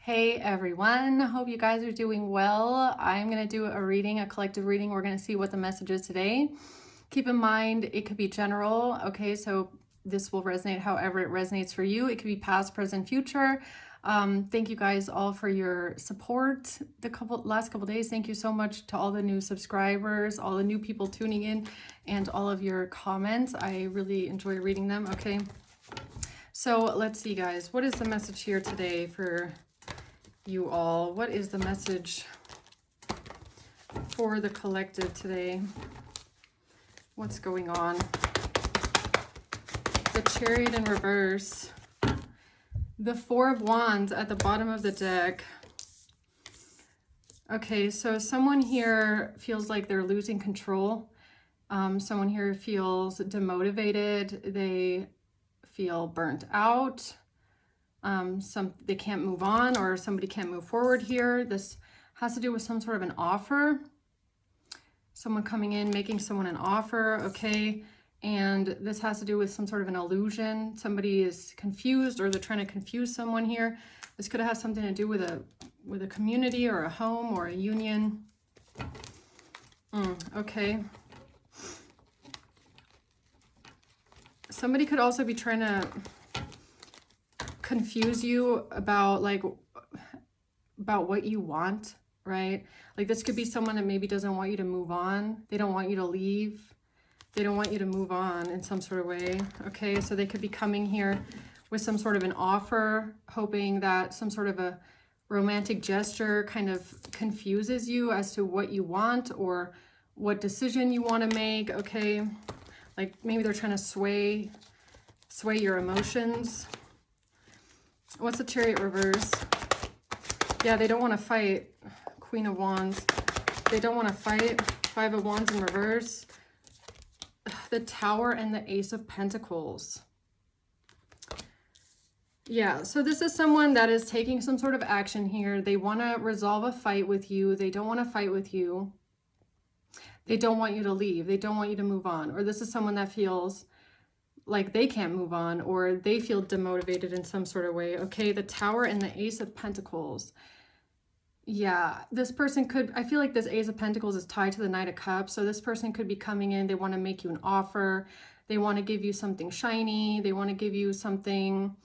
Hey everyone, hope you guys are doing well. I'm going to do a reading, a collective reading. We're going to see what the message is today. Keep in mind, it could be general, okay? So this will resonate however it resonates for you. It could be past, present, future. Thank you guys all for your support the last couple days. Thank you so much to all the new subscribers, all the new people tuning in, and all of your comments. I really enjoy reading them, okay? So let's see, guys. What is the message here today for you all? What is the message for the collective today? What's going on? The Chariot in reverse. The Four of Wands at the bottom of the deck. Okay, so someone here feels like they're losing control. Someone here feels demotivated. They feel burnt out. They can't move on, or somebody can't move forward here. This has to do with some sort of an offer. Someone coming in, making someone an offer, okay? And this has to do with some sort of an illusion. Somebody is confused, or they're trying to confuse someone here. This could have something to do with a community or a home or a union. Okay. Somebody could also be trying to confuse you about what you want, right? Like this could be someone that maybe doesn't want you to move on. They don't want you to leave. They don't want you to move on in some sort of way. Okay, so they could be coming here with some sort of an offer, hoping that some sort of a romantic gesture kind of confuses you as to what you want or what decision you want to make. Okay, like maybe they're trying to sway your emotions. What's the Chariot reverse? Yeah, they don't want to fight. Queen of Wands. They don't want to fight. Five of Wands in reverse. The Tower and the Ace of Pentacles. Yeah, so this is someone that is taking some sort of action here. They want to resolve a fight with you. They don't want to fight with you. They don't want you to leave. They don't want you to move on. Or this is someone that feels like they can't move on, or they feel demotivated in some sort of way. Okay, the Tower and the Ace of Pentacles. Yeah, this person could, I feel like this Ace of Pentacles is tied to the Knight of Cups. So this person could be coming in, they want to make you an offer. They want to give you something shiny. They want to give you something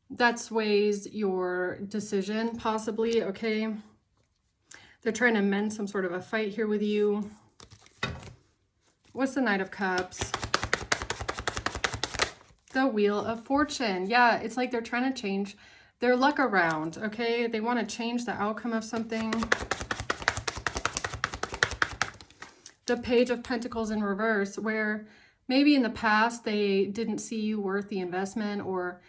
that sways your decision, possibly, okay? They're trying to mend some sort of a fight here with you. What's the Knight of Cups? The Wheel of Fortune. Yeah, it's like they're trying to change their luck around, okay? They want to change the outcome of something. The Page of Pentacles in reverse, where maybe in the past they didn't see you worth the investment, or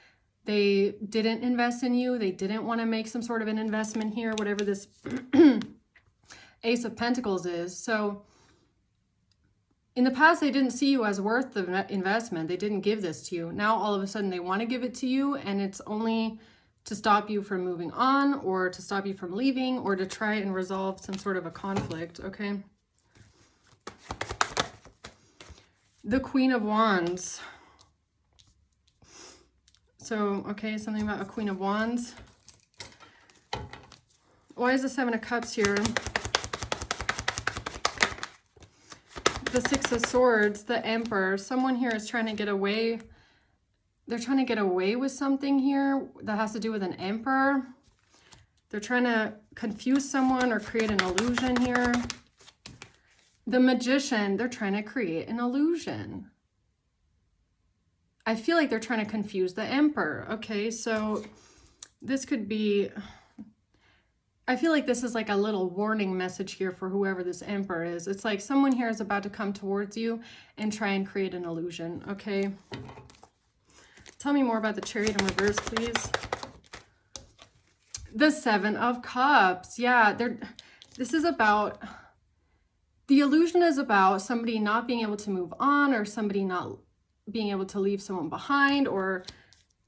they didn't invest in you. They didn't want to make some sort of an investment here, whatever this Ace of Pentacles is. So in the past, they didn't see you as worth the investment. They didn't give this to you. Now, all of a sudden, they want to give it to you, and it's only to stop you from moving on, or to stop you from leaving, or to try and resolve some sort of a conflict, okay? The Queen of Wands. So, okay, something about a Queen of Wands. Why is the Seven of Cups here? The Six of Swords, the Emperor. Someone here is trying to get away. They're trying to get away with something here that has to do with an emperor. They're trying to confuse someone or create an illusion here. The Magician, they're trying to create an illusion. I feel like they're trying to confuse the emperor. Okay, so this could be, I feel like this is like a little warning message here for whoever this emperor is. It's like someone here is about to come towards you and try and create an illusion, okay? Tell me more about the Chariot in reverse, please. The Seven of Cups. Yeah, this is about, the illusion is about somebody not being able to move on, or somebody not being able to leave someone behind, or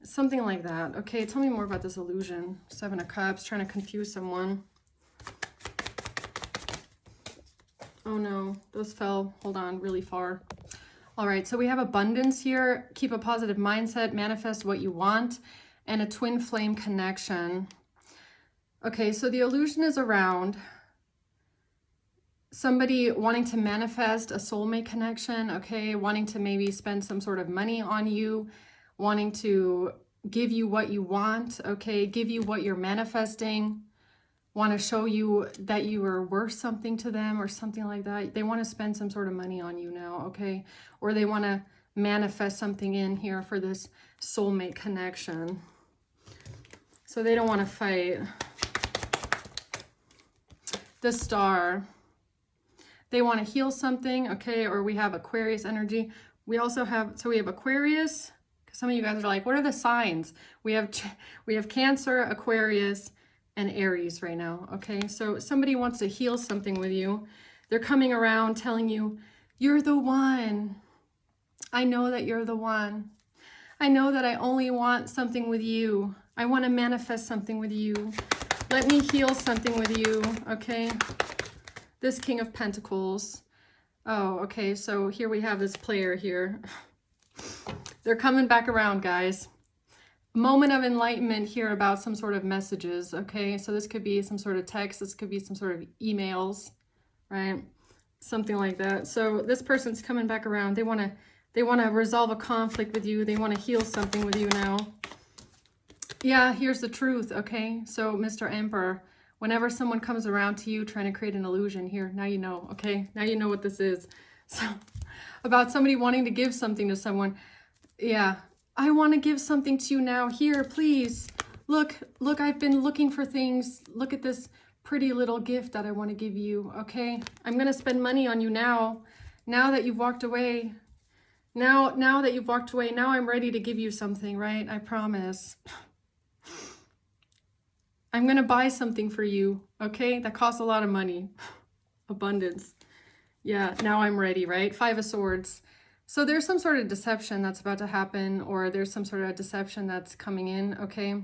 something like that. Okay, tell me more about this illusion. Seven of Cups, trying to confuse someone. Oh no, those fell, hold on, really far. All right, so we have abundance here. Keep a positive mindset, manifest what you want, and a twin flame connection. Okay, so the illusion is around somebody wanting to manifest a soulmate connection, okay, wanting to maybe spend some sort of money on you, wanting to give you what you want, okay, give you what you're manifesting, want to show you that you are worth something to them or something like that. They want to spend some sort of money on you now, okay, or they want to manifest something in here for this soulmate connection. So they don't want to fight. The Star. They want to heal something, okay, or we have Aquarius energy. We also have, so we have Aquarius. Some of you guys are like, what are the signs? We have Cancer, Aquarius, and Aries right now, okay? So somebody wants to heal something with you. They're coming around telling you, you're the one. I know that you're the one. I know that I only want something with you. I want to manifest something with you. Let me heal something with you, okay? This King of Pentacles. Oh, okay, so here we have this player here. They're coming back around, guys. Moment of enlightenment here about some sort of messages, okay? So this could be some sort of text. This could be some sort of emails, right? Something like that. So this person's coming back around. They want to resolve a conflict with you. They want to heal something with you now. Yeah, here's the truth, okay? So Mr. Emperor, whenever someone comes around to you trying to create an illusion here, now you know, okay? Now you know what this is. So about somebody wanting to give something to someone. Yeah, I want to give something to you now. Here, please. Look, I've been looking for things. Look at this pretty little gift that I want to give you, okay? I'm going to spend money on you now. Now that you've walked away. Now that you've walked away, now I'm ready to give you something, right? I promise. I'm going to buy something for you, okay? That costs a lot of money. Abundance. Yeah, now I'm ready, right? Five of Swords. So there's some sort of deception that's about to happen, or there's some sort of deception that's coming in, okay?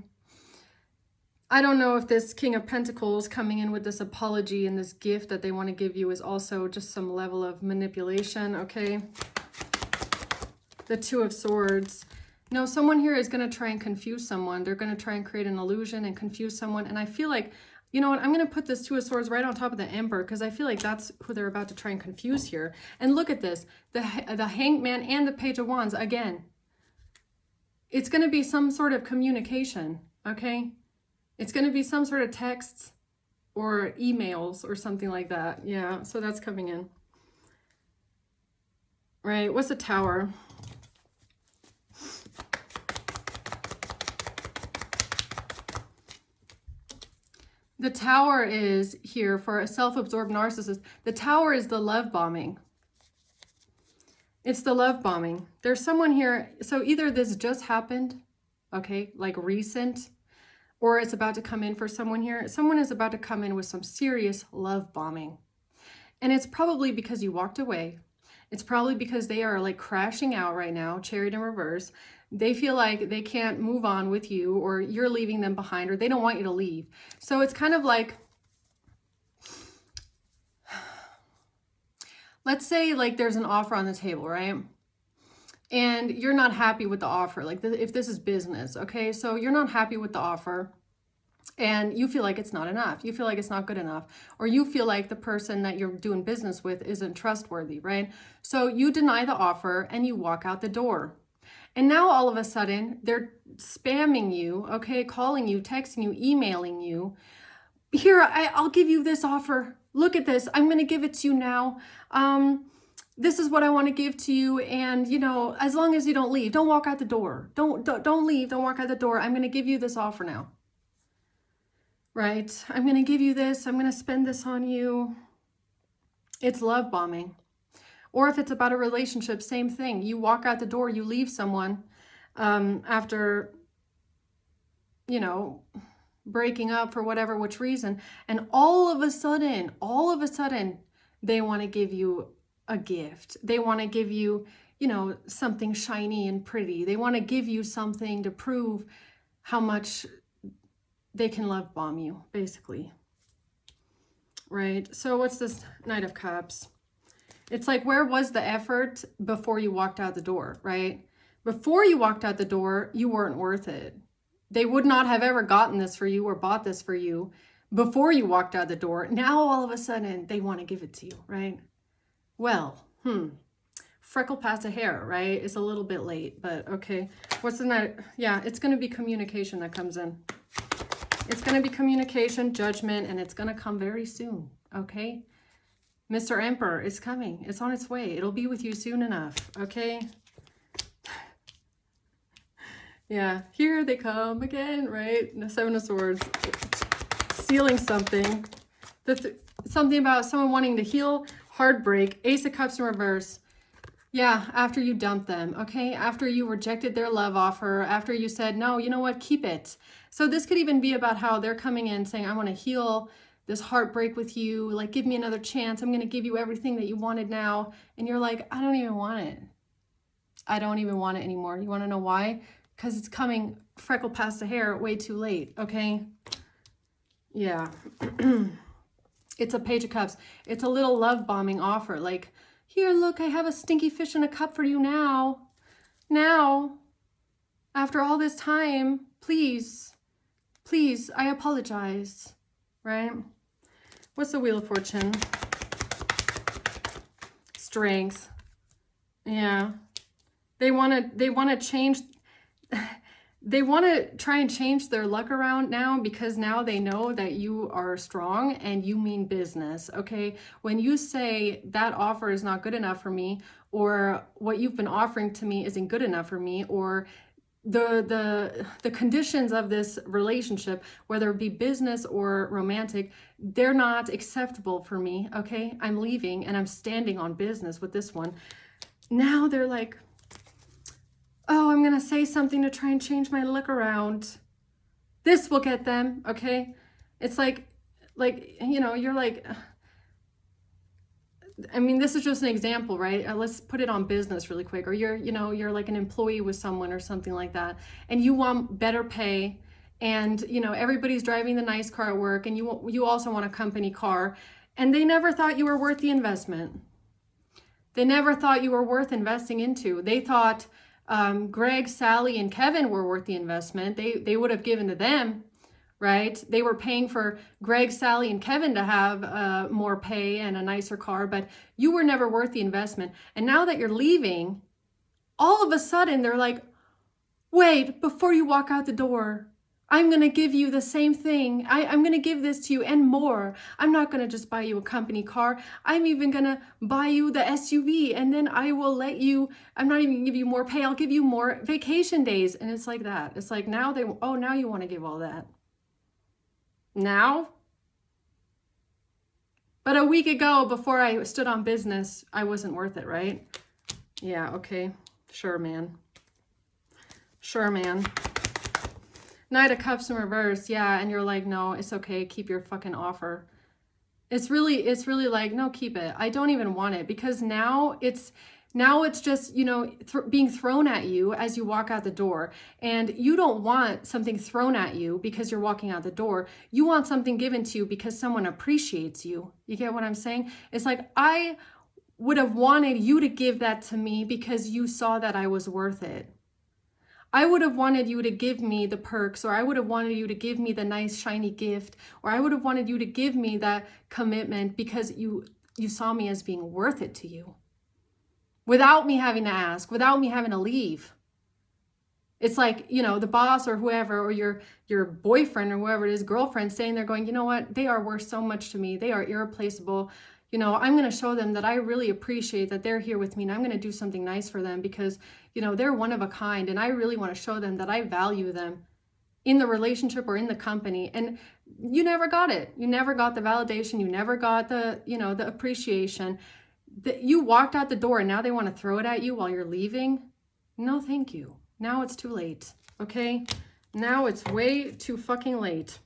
I don't know if this King of Pentacles coming in with this apology and this gift that they want to give you is also just some level of manipulation, okay? The Two of Swords. No, someone here is going to try and confuse someone. They're going to try and create an illusion and confuse someone. And I feel like, you know what, I'm going to put this Two of Swords right on top of the Emperor because I feel like that's who they're about to try and confuse here. And look at this. The Hanged Man and the Page of Wands, again. It's going to be some sort of communication, okay? It's going to be some sort of texts or emails or something like that. Yeah, so that's coming in. Right, what's the Tower? The Tower is here for a self-absorbed narcissist. The Tower is the love bombing. It's the love bombing. There's someone here. So either this just happened, okay, like recent, or it's about to come in for someone here. Someone is about to come in with some serious love bombing. And it's probably because you walked away. It's probably because they are like crashing out right now, Chariot in reverse. They feel like they can't move on with you, or you're leaving them behind, or they don't want you to leave. So it's kind of like, let's say like there's an offer on the table, right? And you're not happy with the offer. Like if this is business, okay? So you're not happy with the offer and you feel like it's not enough. You feel like it's not good enough. Or you feel like the person that you're doing business with isn't trustworthy, right? So you deny the offer and you walk out the door. And now all of a sudden they're spamming you, okay, calling you, texting you, emailing you. Here, I'll give you this offer. Look at this. I'm going to give it to you now. This is what I want to give to you. And, you know, as long as you don't leave, don't walk out the door. Don't leave. Don't walk out the door. I'm going to give you this offer now. Right? I'm going to give you this. I'm going to spend this on you. It's love bombing. Or if it's about a relationship, same thing. You walk out the door, you leave someone after, you know, breaking up for whatever which reason. And all of a sudden, they want to give you a gift. They want to give you, you know, something shiny and pretty. They want to give you something to prove how much they can love bomb you, basically. Right? So what's this Knight of Cups? It's like, where was the effort before you walked out the door, right? Before you walked out the door, you weren't worth it. They would not have ever gotten this for you or bought this for you before you walked out the door. Now all of a sudden they want to give it to you, right? Well, freckle past a hair, right? It's a little bit late, but okay. What's the night? Yeah, it's going to be communication that comes in. It's going to be communication, judgment, and it's going to come very soon, okay? Mr. Emperor is coming. It's on its way. It'll be with you soon enough, okay? Yeah, here they come again, right? The Seven of Swords. Stealing something. Something about someone wanting to heal, heartbreak. Ace of Cups in reverse. Yeah, after you dumped them, okay? After you rejected their love offer, after you said, no, you know what, keep it. So this could even be about how they're coming in saying, I want to heal this heartbreak with you. Like, give me another chance. I'm going to give you everything that you wanted now. And you're like, I don't even want it. I don't even want it anymore. You want to know why? Because it's coming freckle past the hair way too late, okay? Yeah. It's a Page of Cups. It's a little love bombing offer. Like, here, look, I have a stinky fish in a cup for you now. Now, after all this time, please, please, I apologize, right? What's the Wheel of Fortune? Strength. Yeah. They want to change... They want to try and change their luck around now because now they know that you are strong and you mean business, okay? When you say that offer is not good enough for me, or what you've been offering to me isn't good enough for me, or the conditions of this relationship, whether it be business or romantic, they're not acceptable for me, okay? I'm leaving and I'm standing on business with this one. Now they're like, oh, I'm going to say something to try and change my look around. This will get them, okay? It's like, you know, you're like, I mean, this is just an example, right? Let's put it on business really quick. Or you're, you know, you're like an employee with someone or something like that, and you want better pay, and, you know, everybody's driving the nice car at work, and you also want a company car, and they never thought you were worth the investment. They never thought you were worth investing into. They thought Greg, Sally, and Kevin were worth the investment. They would have given to them, right? They were paying for Greg, Sally, and Kevin to have more pay and a nicer car, but you were never worth the investment. And now that you're leaving, all of a sudden they're like, wait, before you walk out the door, I'm going to give you the same thing. I'm going to give this to you and more. I'm not going to just buy you a company car. I'm even going to buy you the SUV, and then I will let you, I'm not even going to give you more pay. I'll give you more vacation days. And it's like that. It's like now now you want to give all that. Now? But a week ago, before I stood on business, I wasn't worth it, right? Yeah, okay. Sure, man. Sure, man. Knight of Cups in reverse, yeah, and you're like, no, it's okay, keep your fucking offer. It's really like, no, keep it. I don't even want it, because now it's just, you know, being thrown at you as you walk out the door. And you don't want something thrown at you because you're walking out the door. You want something given to you because someone appreciates you. You get what I'm saying? It's like, I would have wanted you to give that to me because you saw that I was worth it. I would have wanted you to give me the perks, or I would have wanted you to give me the nice shiny gift, or I would have wanted you to give me that commitment because you saw me as being worth it to you. Without me having to ask, without me having to leave. It's like, you know, the boss or whoever, or your boyfriend or whoever it is, girlfriend, saying they're going, you know what, they are worth so much to me. They are irreplaceable. You know, I'm going to show them that I really appreciate that they're here with me, and I'm going to do something nice for them because, you know, they're one of a kind, and I really want to show them that I value them in the relationship or in the company. And you never got it. You never got the validation. You never got the, you know, the appreciation. You walked out the door and now they want to throw it at you while you're leaving. No, thank you. Now it's too late. Okay. Now it's way too fucking late.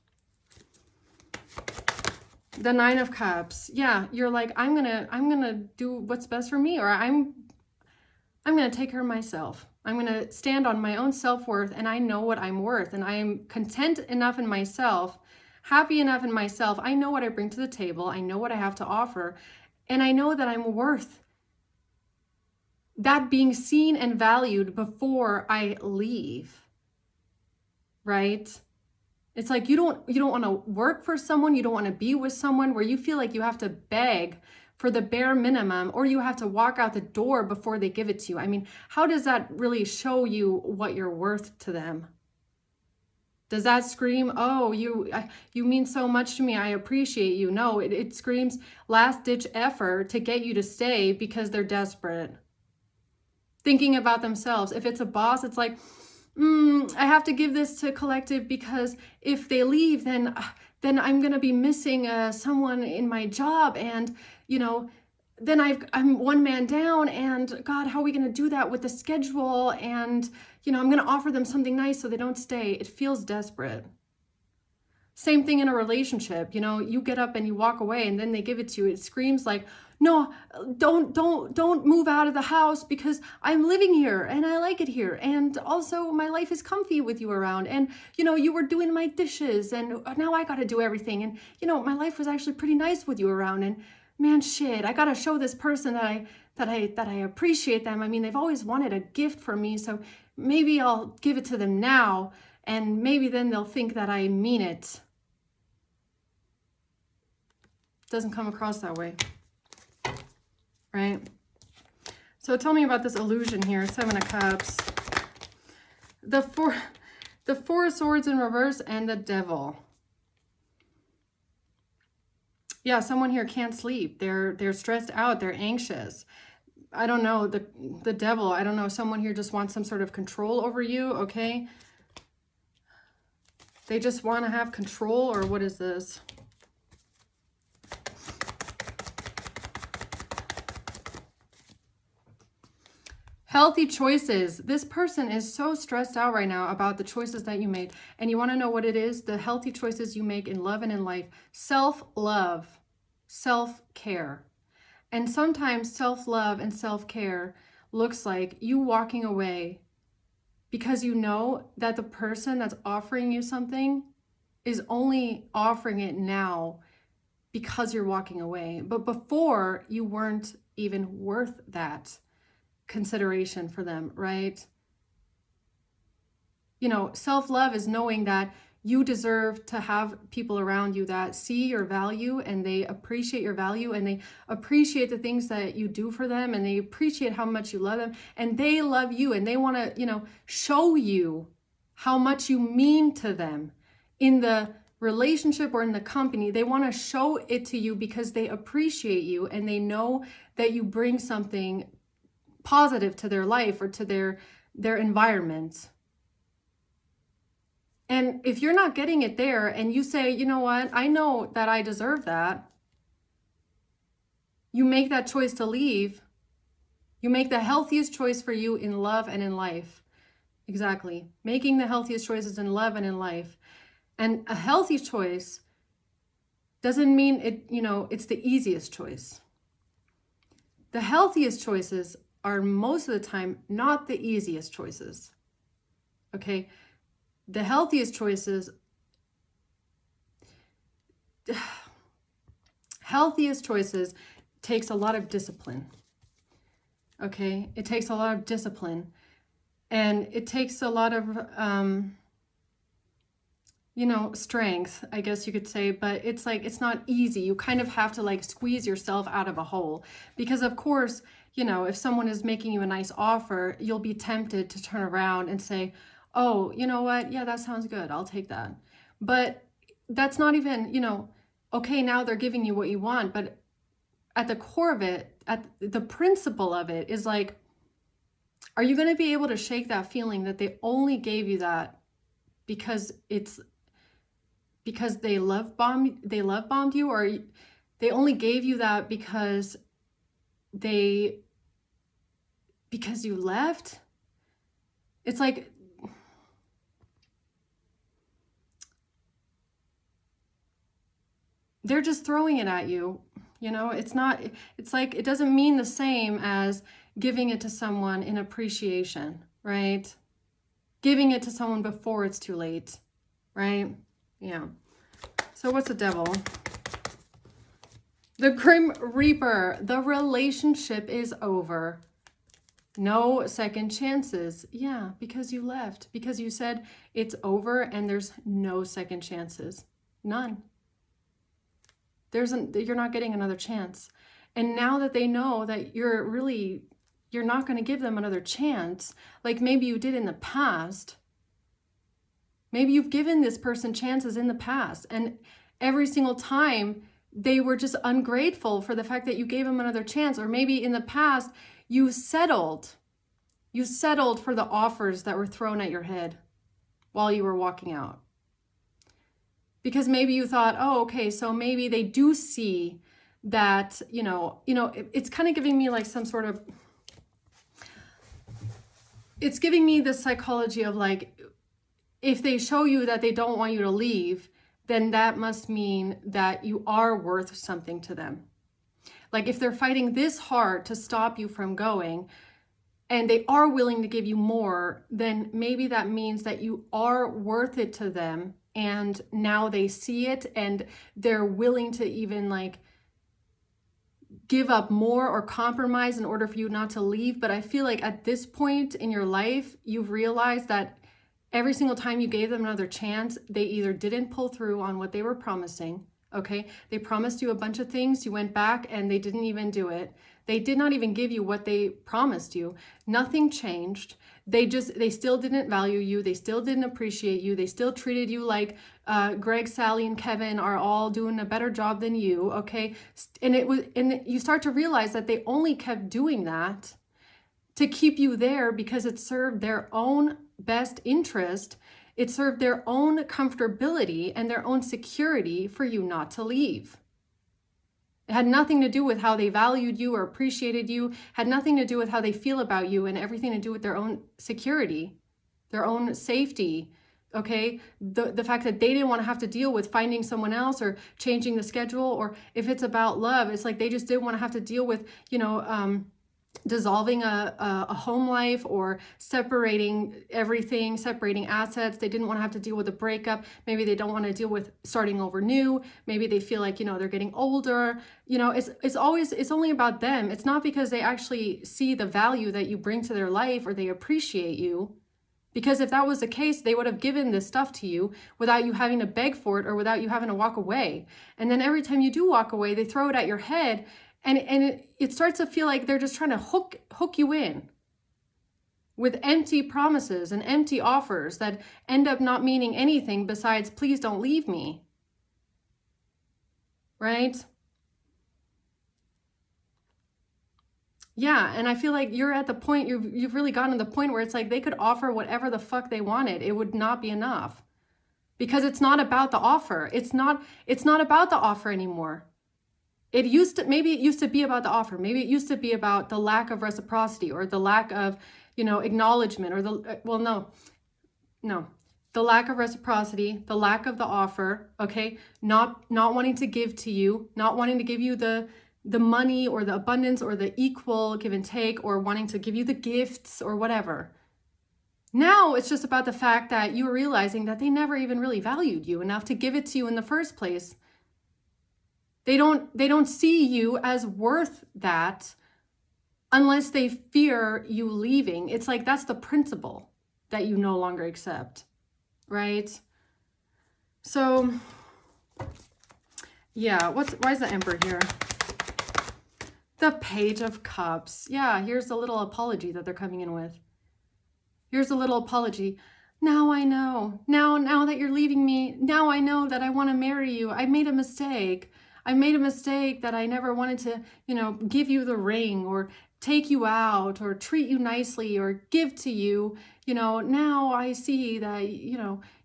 The Nine of Cups. Yeah, you're like, I'm gonna do what's best for me, or I'm gonna take care of myself. I'm gonna stand on my own self-worth, and I know what I'm worth, and I am content enough in myself, happy enough in myself. I know what I bring to the table. I know what I have to offer, and I know that I'm worth that being seen and valued before I leave. Right? It's like you don't want to work for someone, you don't want to be with someone where you feel like you have to beg for the bare minimum, or you have to walk out the door before they give it to you. I mean, how does that really show you what you're worth to them? Does that scream, oh, you mean so much to me, I appreciate you? No, it screams last-ditch effort to get you to stay because they're desperate. Thinking about themselves. If it's a boss, it's like, I have to give this to collective because if they leave, then I'm going to be missing someone in my job, and then I'm one man down, and God, how are we going to do that with the schedule? And I'm going to offer them something nice so they don't stay. It feels desperate. Same thing in a relationship. You get up and you walk away, and then they give it to you. It screams like, no, don't move out of the house because I'm living here and I like it here. And also my life is comfy with you around. And, you were doing my dishes, and now I got to do everything. And, my life was actually pretty nice with you around. And man, shit, I got to show this person that I appreciate them. I mean, they've always wanted a gift from me. So maybe I'll give it to them now. And maybe then they'll think that I mean it. Doesn't come across that way. Right? So tell me about this illusion here. 7 of Cups. The Four of Swords in reverse and the Devil. Yeah, someone here can't sleep. They're stressed out. They're anxious. I don't know. The Devil, I don't know. Someone here just wants some sort of control over you, okay? They just want to have control, or what is this? Healthy choices. This person is so stressed out right now about the choices that you made. And you want to know what it is? The healthy choices you make in love and in life. Self-love, self-care. And sometimes self-love and self-care looks like you walking away because you know that the person that's offering you something is only offering it now because you're walking away. But before, you weren't even worth that consideration for them, right? Self-love is knowing that you deserve to have people around you that see your value, and they appreciate your value, and they appreciate the things that you do for them, and they appreciate how much you love them, and they love you, and they want to, show you how much you mean to them in the relationship or in the company. They want to show it to you because they appreciate you, and they know that you bring something positive to their life or to their environment. And if you're not getting it there, and you say, you know what, I know that I deserve that, you make that choice to leave. You make the healthiest choice for you in love and in life. Exactly. Making the healthiest choices in love and in life. And a healthy choice doesn't mean it's the easiest choice. The healthiest choices are most of the time not the easiest choices. Okay? The healthiest choices takes a lot of discipline. Okay? It takes a lot of discipline, and it takes a lot of strength, I guess you could say, but it's not easy. You kind of have to squeeze yourself out of a hole, because of course, if someone is making you a nice offer, you'll be tempted to turn around and say, oh, you know what? Yeah, that sounds good. I'll take that. But that's not even, okay, now they're giving you what you want. But at the core of it, at the principle of it is are you going to be able to shake that feeling that they only gave you that because they love bombed you, or they only gave you that because you left? It's they're just throwing it at you. It doesn't mean the same as giving it to someone in appreciation, right? Giving it to someone before it's too late, right? Yeah. So what's the Devil? The Grim Reaper. The relationship is over. No second chances. Yeah, because you left. Because you said it's over and there's no second chances. None. You're not getting another chance. And now that they know that you're not going to give them another chance, like maybe you did in the past. Maybe you've given this person chances in the past, and every single time they were just ungrateful for the fact that you gave them another chance. Or maybe in the past you settled for the offers that were thrown at your head while you were walking out. Because maybe you thought, oh, okay, so maybe they do see that, it's kind of giving me like some sort of, it's giving me the psychology of like, if they show you that they don't want you to leave, then that must mean that you are worth something to them. Like if they're fighting this hard to stop you from going, and they are willing to give you more, then maybe that means that you are worth it to them. And now they see it and they're willing to even like give up more or compromise in order for you not to leave. But I feel like at this point in your life, you've realized that every single time you gave them another chance, they either didn't pull through on what they were promising. Okay, they promised you a bunch of things, you went back and they didn't even do it. They did not even give you what they promised you. Nothing changed. They still didn't value you. They still didn't appreciate you. They still treated you like Greg, Sally, and Kevin are all doing a better job than you. Okay, and you start to realize that they only kept doing that to keep you there because it served their own best interest. It served their own comfortability and their own security for you not to leave. It had nothing to do with how they valued you or appreciated you, had nothing to do with how they feel about you, and everything to do with their own security, their own safety, okay? The fact that they didn't want to have to deal with finding someone else or changing the schedule, or if it's about love, it's like they just didn't want to have to deal with, dissolving a home life or separating everything, separating assets. They didn't want to have to deal with a breakup. Maybe they don't want to deal with starting over new. Maybe they feel like, they're getting older. It's only about them. It's not because they actually see the value that you bring to their life or they appreciate you. Because if that was the case, they would have given this stuff to you without you having to beg for it or without you having to walk away. And then every time you do walk away, they throw it at your head. And it starts to feel like they're just trying to hook you in with empty promises and empty offers that end up not meaning anything besides, please don't leave me. Right? Yeah, and I feel like you're at the point, you've really gotten to the point where it's like they could offer whatever the fuck they wanted. It would not be enough. Because it's not about the offer. It's not about the offer anymore. Maybe it used to be about the offer. Maybe it used to be about the lack of reciprocity or the lack of, acknowledgement or the lack of reciprocity, the lack of the offer, okay? Not wanting to give to you, not wanting to give you the money or the abundance or the equal give and take or wanting to give you the gifts or whatever. Now it's just about the fact that you're realizing that they never even really valued you enough to give it to you in the first place. They don't see you as worth that unless they fear you leaving. It's like that's the principle that you no longer accept, right? So, yeah, why is the Emperor here? The Page of Cups. Yeah, here's a little apology that they're coming in with. Here's a little apology. Now I know. Now that you're leaving me, now I know that I want to marry you. I made a mistake. I made a mistake that I never wanted to, give you the ring or take you out or treat you nicely or give to you. Now I see that,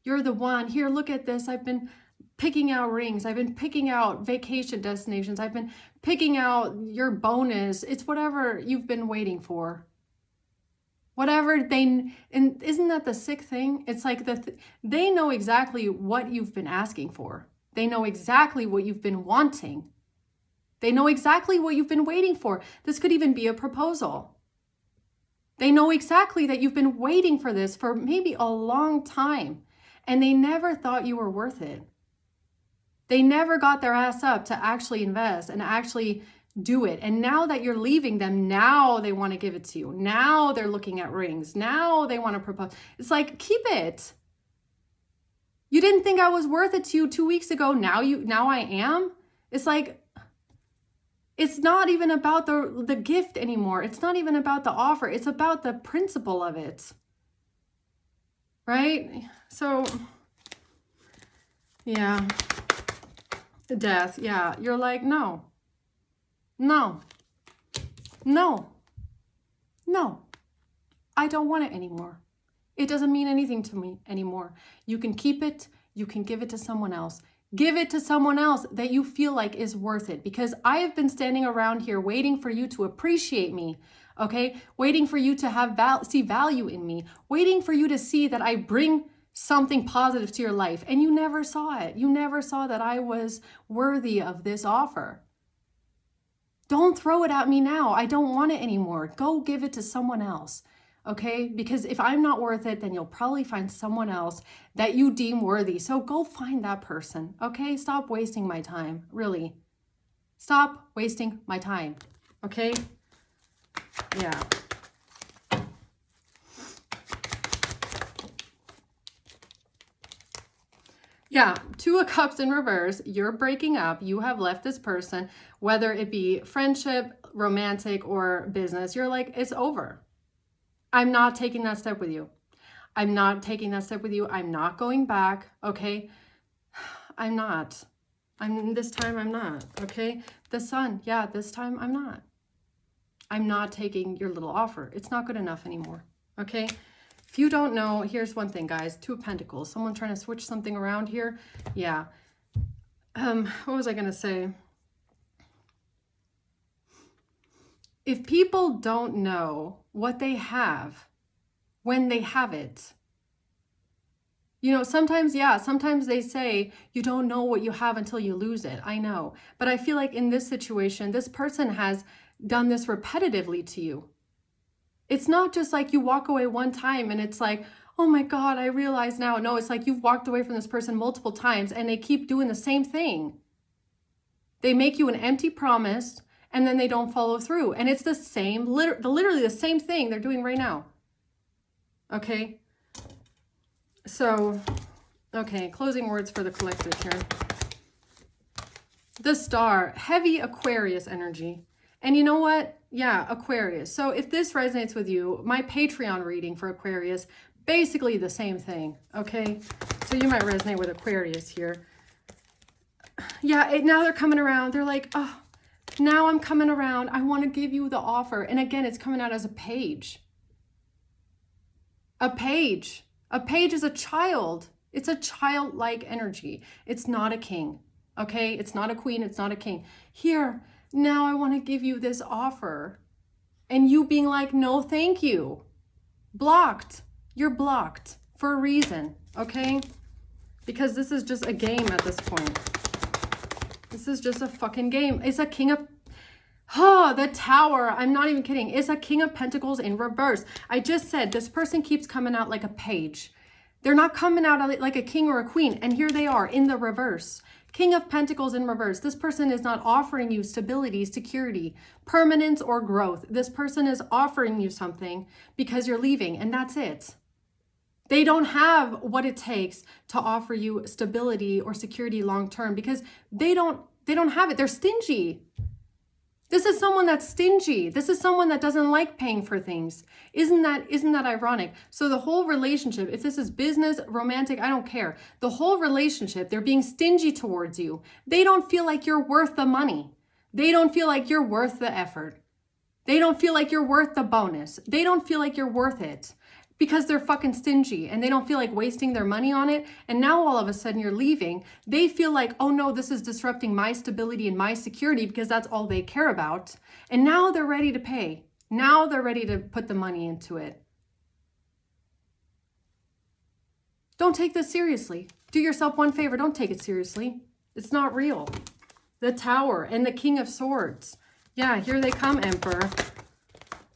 you're the one. Here, look at this. I've been picking out rings. I've been picking out vacation destinations. I've been picking out your bonus. It's whatever you've been waiting for. And isn't that the sick thing? It's like they know exactly what you've been asking for. They know exactly what you've been wanting. They know exactly what you've been waiting for. This could even be a proposal. They know exactly that you've been waiting for this for maybe a long time, and they never thought you were worth it. They never got their ass up to actually invest and actually do it. And now that you're leaving them, now they want to give it to you. Now they're looking at rings. Now they want to propose. It's like, keep it. You didn't think I was worth it to you 2 weeks ago. Now I am. It's like, it's not even about the gift anymore. It's not even about the offer. It's about the principle of it. Right? So, yeah. Death. Yeah. You're like, no. No. No. No. I don't want it anymore. It doesn't mean anything to me anymore. You can keep it. You can give it to someone else. Give it to someone else that you feel like is worth it, because I have been standing around here waiting for you to appreciate me, okay? Waiting for you to see value in me, waiting for you to see that I bring something positive to your life, and you never saw it. You never saw that I was worthy of this offer. Don't throw it at me now. I don't want it anymore. Go give it to someone else. Okay, because if I'm not worth it, then you'll probably find someone else that you deem worthy. So go find that person. Okay, stop wasting my time. Really, stop wasting my time. Okay, yeah. Yeah, Two of Cups in reverse. You're breaking up. You have left this person, whether it be friendship, romantic, or business. You're like, it's over. I'm not taking that step with you. I'm not taking that step with you. I'm not going back, okay? I'm not. This time I'm not, okay? The Sun, yeah, this time I'm not. I'm not taking your little offer. It's not good enough anymore, okay? If you don't know, here's one thing, guys. Two of Pentacles. Someone trying to switch something around here. Yeah. What was I going to say? If people don't know what they have when they have it, you know, sometimes they say you don't know what you have until you lose it. I know. But I feel like in this situation, this person has done this repetitively to you. It's not just like you walk away one time and it's like, oh my God, I realize now. No, it's like you've walked away from this person multiple times and they keep doing the same thing. They make you an empty promise and then they don't follow through. And it's the same, literally the same thing they're doing right now. Okay? So, okay, closing words for the collective here. The Star, heavy Aquarius energy. And you know what? Yeah, Aquarius. So if this resonates with you, my Patreon reading for Aquarius, basically the same thing, okay? So you might resonate with Aquarius here. Yeah, now they're coming around. They're like, oh, now I'm coming around. I want to give you the offer. And again, it's coming out as a page. A page. A page is a child. It's a childlike energy. It's not a king, okay? It's not a queen. It's not a king. Here, now I want to give you this offer. And you being like, no, thank you. Blocked. You're blocked for a reason, okay? Because this is just a game at this point. This is just a fucking game. It's a king of... Oh, the Tower. I'm not even kidding. It's a King of Pentacles in reverse. I just said this person keeps coming out like a page. They're not coming out like a king or a queen. And here they are in the reverse. King of Pentacles in reverse. This person is not offering you stability, security, permanence, or growth. This person is offering you something because you're leaving, and that's it. They don't have what it takes to offer you stability or security long term because they don't have it. They're stingy. This is someone that's stingy. This is someone that doesn't like paying for things. Isn't that ironic? So the whole relationship, if this is business, romantic, I don't care. The whole relationship, they're being stingy towards you. They don't feel like you're worth the money. They don't feel like you're worth the effort. They don't feel like you're worth the bonus. They don't feel like you're worth it because they're fucking stingy and they don't feel like wasting their money on it. And now all of a sudden you're leaving. They feel like, oh no, this is disrupting my stability and my security because that's all they care about. And now they're ready to pay. Now they're ready to put the money into it. Don't take this seriously. Do yourself one favor. Don't take it seriously. It's not real. The Tower and the King of Swords. Yeah, here they come, Emperor.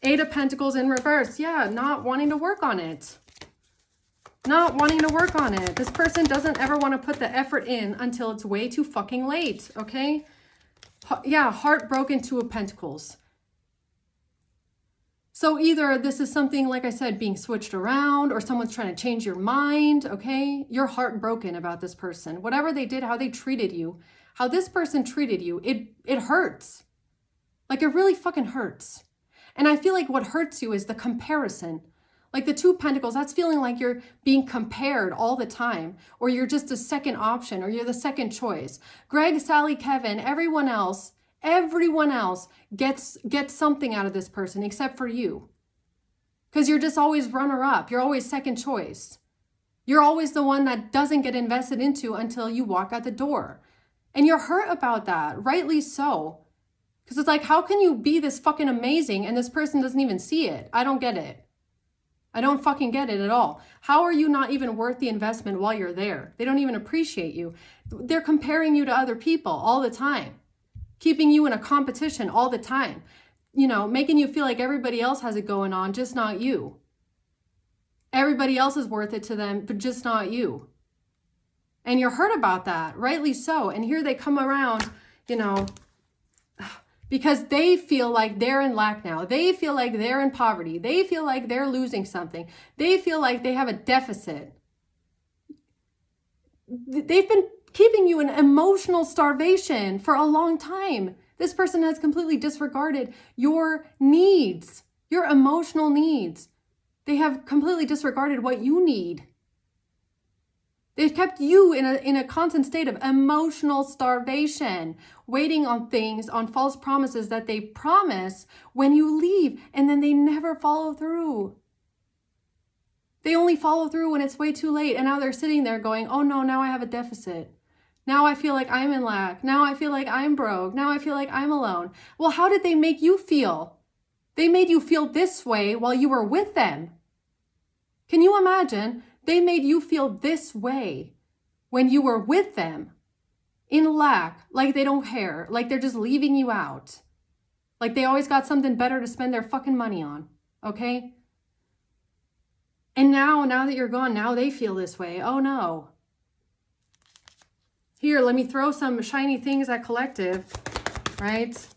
Eight of Pentacles in reverse. Yeah, not wanting to work on it. Not wanting to work on it. This person doesn't ever want to put the effort in until it's way too fucking late, okay? Yeah, heartbroken, Two of Pentacles. So either this is something, like I said, being switched around, or someone's trying to change your mind, okay? You're heartbroken about this person. Whatever they did, how they treated you, how this person treated you, it hurts. Like, it really fucking hurts. And I feel like what hurts you is the comparison. Like the Two of Pentacles, that's feeling like you're being compared all the time, or you're just a second option, or you're the second choice. Greg, Sally, Kevin, everyone else gets something out of this person except for you. Because you're just always runner-up. You're always second choice. You're always the one that doesn't get invested into until you walk out the door. And you're hurt about that, rightly so. Because it's like, how can you be this fucking amazing and this person doesn't even see it? I don't get it. I don't fucking get it at all. How are you not even worth the investment while you're there? They don't even appreciate you. They're comparing you to other people all the time, keeping you in a competition all the time, you know, making you feel like everybody else has it going on, just not you. Everybody else is worth it to them, but just not you. And you're hurt about that, rightly so. And here they come around, you know, because they feel like they're in lack now. They feel like they're in poverty. They feel like they're losing something. They feel like they have a deficit. They've been keeping you in emotional starvation for a long time. This person has completely disregarded your needs, your emotional needs. They have completely disregarded what you need. They've kept you in a constant state of emotional starvation, waiting on things, on false promises that they promise when you leave, and then they never follow through. They only follow through when it's way too late, and now they're sitting there going, oh no, now I have a deficit. Now I feel like I'm in lack. Now I feel like I'm broke. Now I feel like I'm alone. Well, how did they make you feel? They made you feel this way while you were with them. Can you imagine? They made you feel this way when you were with them, in lack, like they don't care, like they're just leaving you out, like they always got something better to spend their fucking money on, okay? And now that you're gone, now they feel this way. Oh no. Here, let me throw some shiny things at collective, right?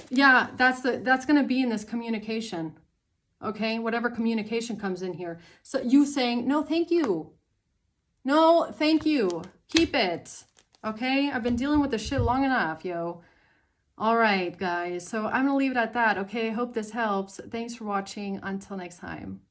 Yeah, that's going to be in this communication. Okay, whatever communication comes in here. So you saying, no, thank you. No, thank you. Keep it. Okay, I've been dealing with this shit long enough, yo. All right, guys. So I'm going to leave it at that. Okay, hope this helps. Thanks for watching. Until next time.